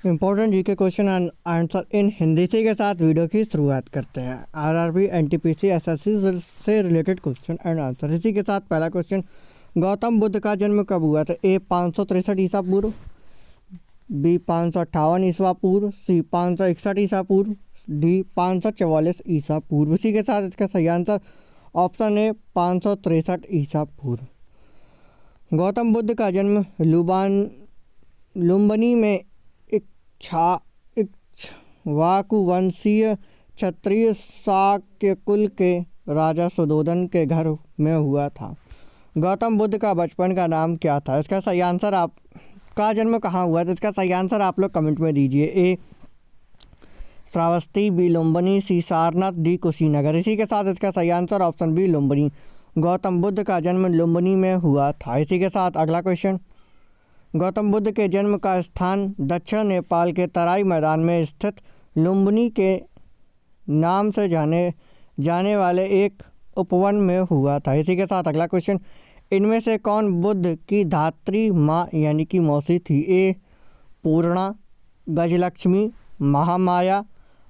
Important GK question and answer in Hindi के साथ video की शुरुआत करते हैं। आरआरबी एनटीपीसी एसएससी से रिलेटेड क्वेश्चन एंड आंसर। इसी के साथ पहला क्वेश्चन, गौतम बुद्ध का जन्म कब हुआ था? ए 563 ईसा पूर्व, बी 558 ईसा पूर्व, सी 561 ईसा पूर्व, डी 544 ईसा पूर्व। इसी के साथ इसका सही आंसर ऑप्शन ए 563 ईसा पूर्व। गौतम बुद्ध का जन्म लुम्बिनी में इक्ष्वाकु वंशीय क्षत्रिय शाक्य कुल के राजा सुधोधन के घर में हुआ था। गौतम बुद्ध का बचपन का नाम क्या था? इसका सही आंसर आपका जन्म कहाँ हुआ था? इसका सही आंसर आप लोग कमेंट में दीजिए। A Shravasti, B Lumbini, C Sarnath, D Kushinagar. इसी के साथ इसका सही answer option B Lumbini. Gautam Buddha का जन्म लुम्बिनी में हुआ था। इसी के साथ अगला क्वेश्चन, गौतम बुद्ध के जन्म का स्थान दक्षिण नेपाल के तराई मैदान में स्थित लुम्बिनी के नाम से जाने वाले एक उपवन में हुआ था। इसी के साथ अगला क्वेश्चन, इनमें से कौन बुद्ध की धात्री माँ यानी कि मौसी थी? ए पूर्णा, गजलक्ष्मी, महामाया,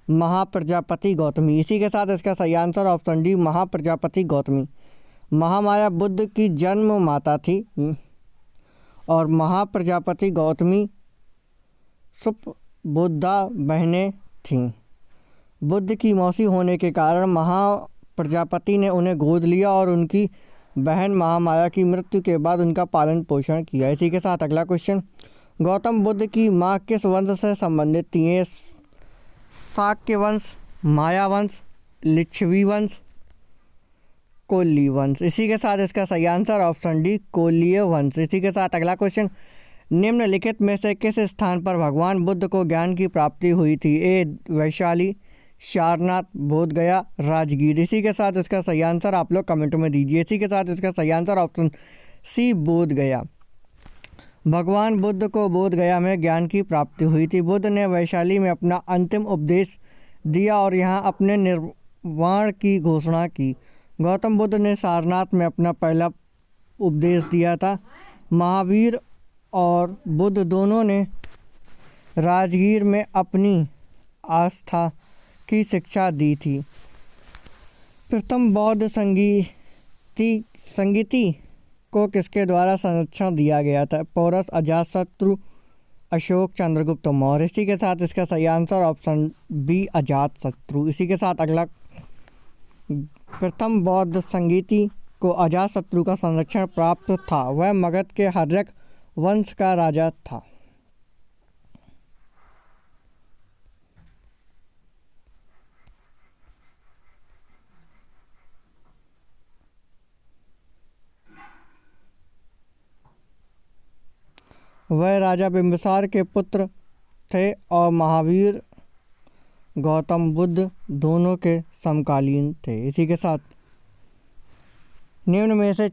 महाप्रजापति गौतमी। इसी के साथ इसका सही answer option D Mahaprajapati Gautami. Mahamaya Buddha की जन्म माता थी और महाप्रजापति गौतमी सुपुद्धा बहनें थीं। बुद्ध की मौसी होने के कारण महाप्रजापति ने उन्हें गोद लिया और उनकी बहन महामाया की मृत्यु के बाद उनका पालन पोषण किया। इसी के साथ अगला क्वेश्चन, गौतम बुद्ध की माँ किस वंश से संबंधित थी? शाक्य वंश, माया वंश, लिच्छवी वंश, कोल्ली वंश। इसी के साथ इसका सही आंसर ऑप्शन डी कोल्लीय वंश। इसी के साथ अगला क्वेश्चन, निम्नलिखित में से किस स्थान पर भगवान बुद्ध को ज्ञान की प्राप्ति हुई थी? ए वैशाली, सारनाथ, बोधगया, राजगीर। इसी के साथ इसका सही आंसर आप लोग कमेंट में दीजिए। इसी के साथ इसका सही आंसर ऑप्शन सी बोधगया। भगवान बुद्ध को बोधगया में ज्ञान की प्राप्ति हुई थी। बुद्ध ने वैशाली में अपना अंतिम उपदेश दिया और यहाँ अपने निर्वाण की घोषणा की। गौतम बुद्ध ने सारनाथ में अपना पहला उपदेश दिया था। महावीर और बुद्ध दोनों ने राजगीर में अपनी आस्था की शिक्षा दी थी। प्रथम बौद्ध संगीति को किसके द्वारा संरक्षण दिया गया था? पौरस, अजातशत्रु, अशोक, चंद्रगुप्त मौर्य। इसी के साथ इसका सही आंसर ऑप्शन बी अजातशत्रु। इसी के साथ अगला, प्रथम बौद्ध संगीति को अजातशत्रु का संरक्षण प्राप्त था। वह मगध के हर्यक वंश का राजा था। वह राजा बिंबिसार के पुत्र थे और महावीर गौतम बुद्ध दोनों के समकालीन थे। इसी के साथ निम्न में से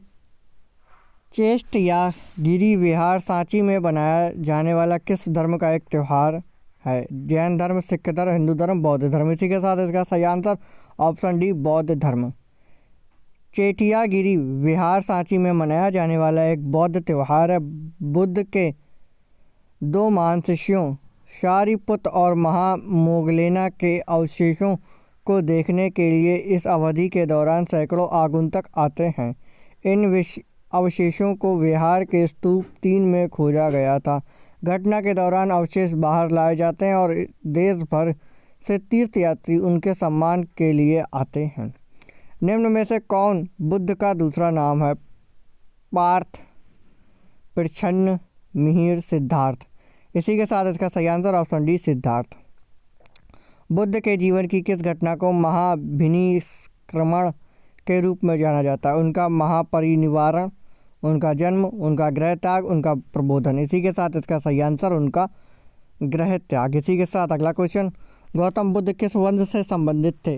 चेष्ट या गिरी विहार सांची में बनाया जाने वाला किस धर्म का एक त्यौहार है? जैन धर्म, सिख धर्म, हिंदू धर्म, बौद्ध धर्म। इसी के साथ इसका सही आंसर ऑप्शन डी बौद्ध धर्म। चेटियागिरी विहार सांची में मनाया जाने वाला एक बौद्ध त्यौहार है। बुद्ध के दो महान शिष्यों शारिपुत्र और महामोगलेना के अवशेषों को देखने के लिए इस अवधि के दौरान सैकड़ों आगंतुक आते हैं। इन अवशेषों को विहार के स्तूप 3 में खोजा गया था। घटना के दौरान अवशेष बाहर लाए जाते हैं और देश भर से तीर्थयात्री उनके सम्मान के लिए आते हैं। निम्न में से कौन बुद्ध का दूसरा नाम है? पार्थ, प्रच्छन्न, मिहिर, सिद्धार्थ। इसी के साथ इसका सही answer option D Siddharth. Buddha के जीवन की किस घटना को महाभिनिष्क्रमण के रूप में जाना जाता है? उनका महापरिनिर्वाण, उनका जन्म, उनका गृह त्याग, उनका प्रबोधन। इसी के साथ इसका सही आंसर उनका गृह त्याग। इसी के साथ अगला क्वेश्चन, गौतम बुद्ध किस वंश से संबंधित थे?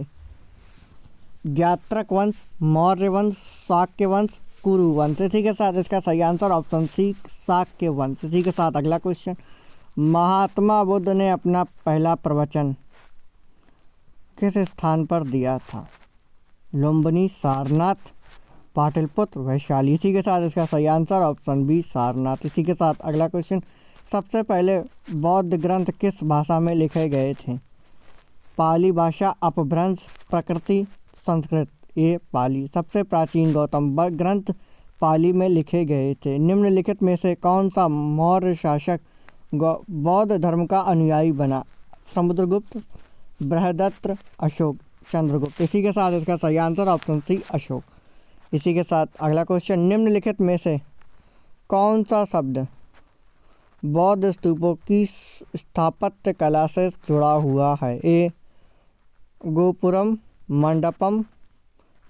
ज्ञात्रक वंश, मौर्य वंश, शाक्य वंश, कुरु वंश। इसी के साथ इसका सही आंसर ऑप्शन सी शाक्य वंश। इसी के साथ अगला क्वेश्चन, महात्मा बुद्ध ने अपना पहला प्रवचन किस स्थान पर दिया था? लुम्बिनी, सारनाथ, पाटलिपुत्र, वैशाली। इसी के साथ इसका सही आंसर ऑप्शन बी सारनाथ। इसी के साथ अगला क्वेश्चन, सबसे पहले बौद्ध ग्रंथ किस भाषा में लिखे गए थे? पाली भाषा, अपभ्रंश, प्रकृति, संस्कृत। ये पाली। सबसे प्राचीन गौतम ग्रंथ पाली में लिखे गए थे। निम्नलिखित में से कौन सा मौर्य शासक बौद्ध धर्म का अनुयायी बना? समुद्रगुप्त, बृहदत्त, अशोक, चंद्रगुप्त। इसी के साथ इसका सही आंसर ऑप्शन सी अशोक। इसी के साथ अगला क्वेश्चन, निम्नलिखित में से कौन सा शब्द बौद्ध स्तूपों की स्थापत्य कला से जुड़ा हुआ है? ए गोपुरम, मंडपम,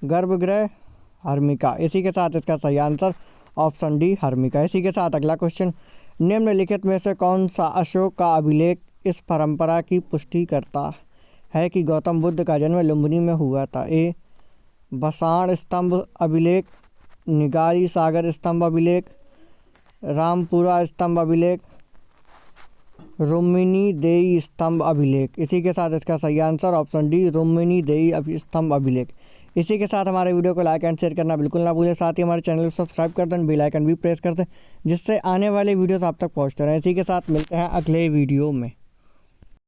गर्भगृह, हर्मिका। इसी के साथ इसका सही आंसर ऑप्शन डी हर्मिका। इसी के साथ अगला क्वेश्चन, निम्नलिखित में से कौन सा अशोक का अभिलेख इस परंपरा की पुष्टि करता है कि गौतम बुद्ध का जन्म लुम्बिनी में हुआ था? ए बसाण स्तंभ अभिलेख, निगारी सागर स्तंभ अभिलेख, रामपुरा स्तंभ अभिलेख, रुक्मिणी देई स्तंभ अभिलेख। इसी के साथ इसका सही आंसर ऑप्शन डी रुक्मिणी देई स्तंभ अभिलेख। इसी के साथ हमारे वीडियो को लाइक एंड शेयर करना बिल्कुल ना भूलें। साथ ही हमारे चैनल को सब्सक्राइब कर दें, बेल आइकन भी प्रेस कर दें, जिससे आने वाले वीडियोस आप तक पहुंचते रहें। इसी के साथ मिलते हैं अगले वीडियो में।